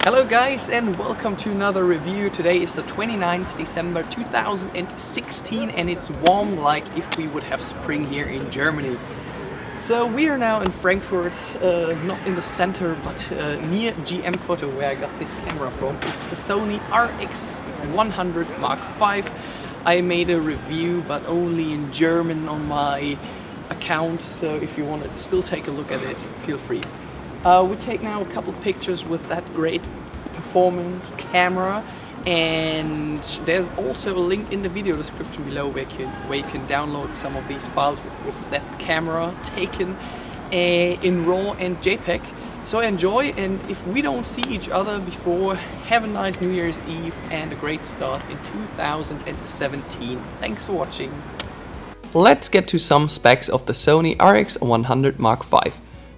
Hello guys and welcome to another review. Today is the 29th December 2016 and it's warm like if we would have spring here in Germany. So we are now in Frankfurt, not in the center but near GM-Foto where I got this camera from. It's the Sony RX100 V. I made a review but only in German on my account, so if you want to still take a look at it, feel free. We take now a couple pictures with that great performance camera, and there's also a link in the video description below where you can download some of these files with that camera taken in RAW and JPEG. So enjoy, and if we don't see each other before, have a nice New Year's Eve and a great start in 2017. Thanks for watching. Let's get to some specs of the Sony RX100 V.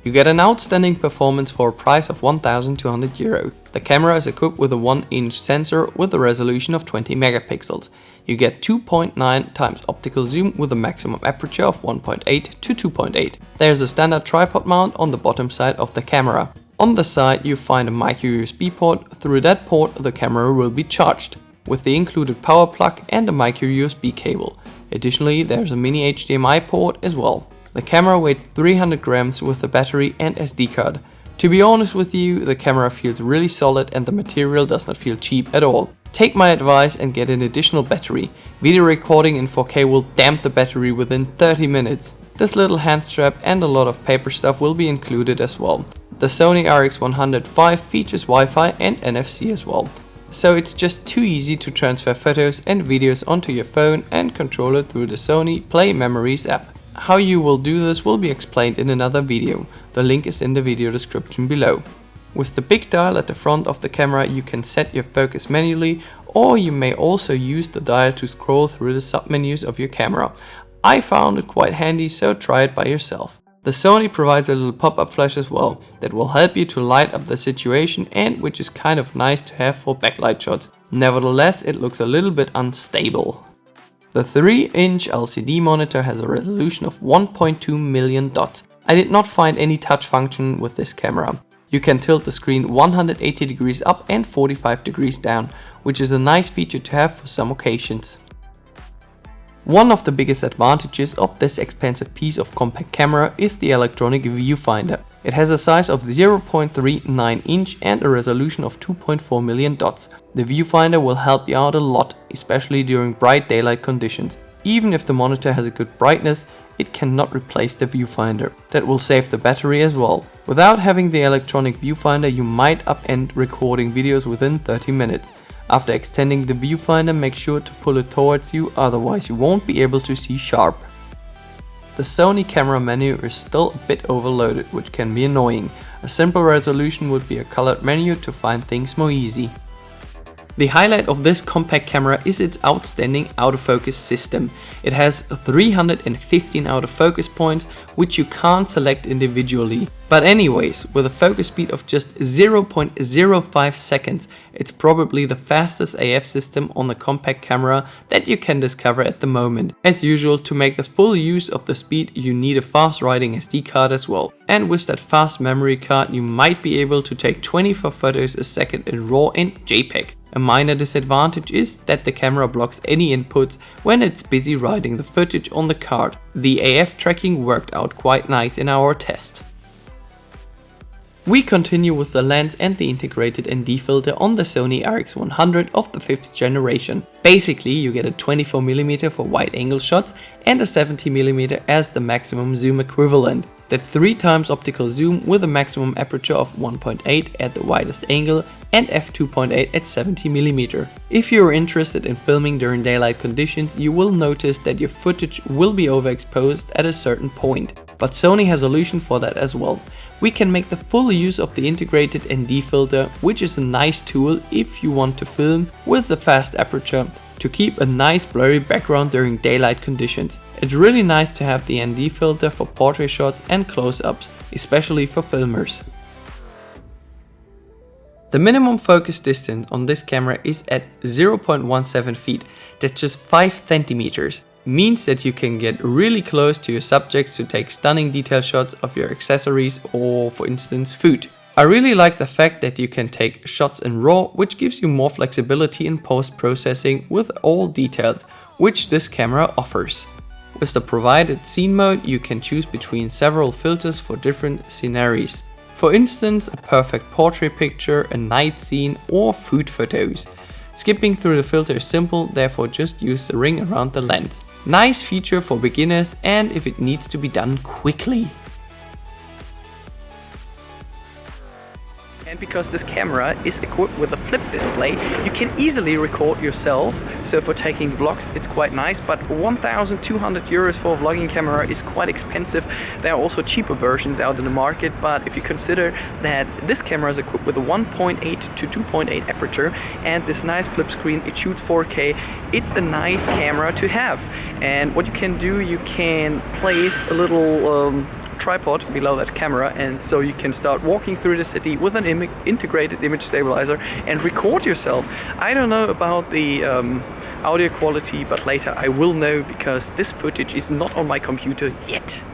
You get an outstanding performance for a price of €1,200. The camera is equipped with a 1-inch sensor with a resolution of 20 megapixels. You get 2.9 times optical zoom with a maximum aperture of 1.8 to 2.8. There's a standard tripod mount on the bottom side of the camera. On the side you find a micro USB port. Through that port the camera will be charged, with the included power plug and a micro USB cable. Additionally, there's a mini HDMI port as well. The camera weighs 300 grams with the battery and SD card. To be honest with you, the camera feels really solid and the material does not feel cheap at all. Take my advice and get an additional battery. Video recording in 4K will damp the battery within 30 minutes. This little hand strap and a lot of paper stuff will be included as well. The Sony RX100 V features Wi-Fi and NFC as well. So it's just too easy to transfer photos and videos onto your phone and control it through the Sony Play Memories app. How you will do this will be explained in another video. The link is in the video description below. With the big dial at the front of the camera you can set your focus manually, or you may also use the dial to scroll through the submenus of your camera. I found it quite handy, so try it by yourself. The Sony provides a little pop-up flash as well that will help you to light up the situation, and which is kind of nice to have for backlight shots. Nevertheless, it looks a little bit unstable. The 3-inch LCD monitor has a resolution of 1.2 million dots. I did not find any touch function with this camera. You can tilt the screen 180 degrees up and 45 degrees down, which is a nice feature to have for some occasions. One of the biggest advantages of this expensive piece of compact camera is the electronic viewfinder. It has a size of 0.39 inch and a resolution of 2.4 million dots. The viewfinder will help you out a lot, especially during bright daylight conditions. Even if the monitor has a good brightness, it cannot replace the viewfinder. That will save the battery as well. Without having the electronic viewfinder, you might upend recording videos within 30 minutes. After extending the viewfinder, make sure to pull it towards you, otherwise you won't be able to see sharp. The Sony camera menu is still a bit overloaded, which can be annoying. A simple resolution would be a colored menu to find things more easy. The highlight of this compact camera is its outstanding autofocus system. It has 315 autofocus points, which you can't select individually. But anyways, with a focus speed of just 0.05 seconds, it's probably the fastest AF system on the compact camera that you can discover at the moment. As usual, to make the full use of the speed, you need a fast writing SD card as well. And with that fast memory card, you might be able to take 24 photos a second in RAW and JPEG. A minor disadvantage is that the camera blocks any inputs when it's busy writing the footage on the card. The AF tracking worked out quite nice in our test. We continue with the lens and the integrated ND filter on the Sony RX100 of the 5th generation. Basically, you get a 24mm for wide angle shots and a 70mm as the maximum zoom equivalent. That 3 times optical zoom with a maximum aperture of 1.8 at the widest angle and f2.8 at 70mm. If you are interested in filming during daylight conditions, you will notice that your footage will be overexposed at a certain point. But Sony has a solution for that as well. We can make the full use of the integrated ND filter, which is a nice tool if you want to film with a fast aperture to keep a nice blurry background during daylight conditions. It's really nice to have the ND filter for portrait shots and close-ups, especially for filmers. The minimum focus distance on this camera is at 0.17 feet, that's just 5 centimeters. Means that you can get really close to your subjects to take stunning detail shots of your accessories or, for instance, food. I really like the fact that you can take shots in RAW, which gives you more flexibility in post-processing with all details, which this camera offers. With the provided scene mode, you can choose between several filters for different scenarios. For instance, a perfect portrait picture, a night scene, or food photos. Skipping through the filter is simple, therefore just use the ring around the lens. Nice feature for beginners and if it needs to be done quickly. And because this camera is equipped with a flip display, you can easily record yourself. So for taking vlogs, it's quite nice, but 1,200 euros for a vlogging camera is quite expensive. There are also cheaper versions out in the market, but if you consider that this camera is equipped with a 1.8 to 2.8 aperture and this nice flip screen, it shoots 4K, it's a nice camera to have. And what you can do, you can place a little tripod below that camera, and so you can start walking through the city with an integrated image stabilizer and record yourself. I don't know about the audio quality, but later I will know because this footage is not on my computer yet.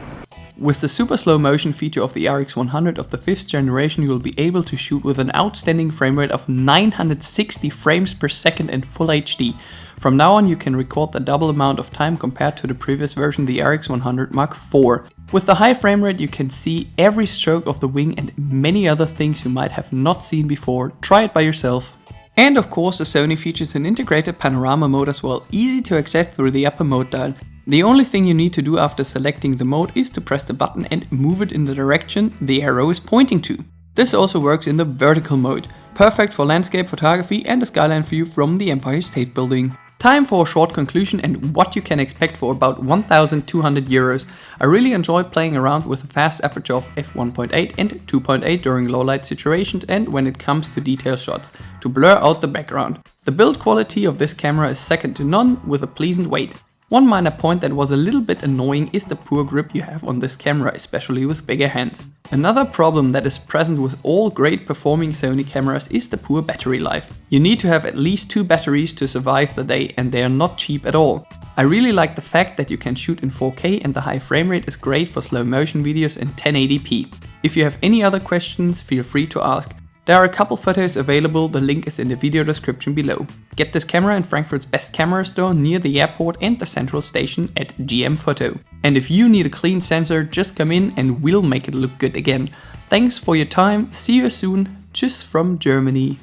With the super slow motion feature of the RX100 of the 5th generation, you will be able to shoot with an outstanding frame rate of 960 frames per second in Full HD. From now on you can record the double amount of time compared to the previous version, the RX100 Mark IV. With the high frame rate you can see every stroke of the wing and many other things you might have not seen before. Try it by yourself. And of course the Sony features an integrated panorama mode as well, easy to access through the upper mode dial. The only thing you need to do after selecting the mode is to press the button and move it in the direction the arrow is pointing to. This also works in the vertical mode, perfect for landscape photography and a skyline view from the Empire State Building. Time for a short conclusion and what you can expect for about 1,200 euros. I really enjoyed playing around with a fast aperture of f1.8 and 2.8 during low light situations and when it comes to detail shots, to blur out the background. The build quality of this camera is second to none with a pleasant weight. One minor point that was a little bit annoying is the poor grip you have on this camera, especially with bigger hands. Another problem that is present with all great performing Sony cameras is the poor battery life. You need to have at least 2 batteries to survive the day and they are not cheap at all. I really like the fact that you can shoot in 4K and the high frame rate is great for slow motion videos in 1080p. If you have any other questions, feel free to ask. There are a couple photos available, the link is in the video description below. Get this camera in Frankfurt's best camera store near the airport and the central station at GM-Foto. And if you need a clean sensor, just come in and we'll make it look good again. Thanks for your time, see you soon, tschüss from Germany.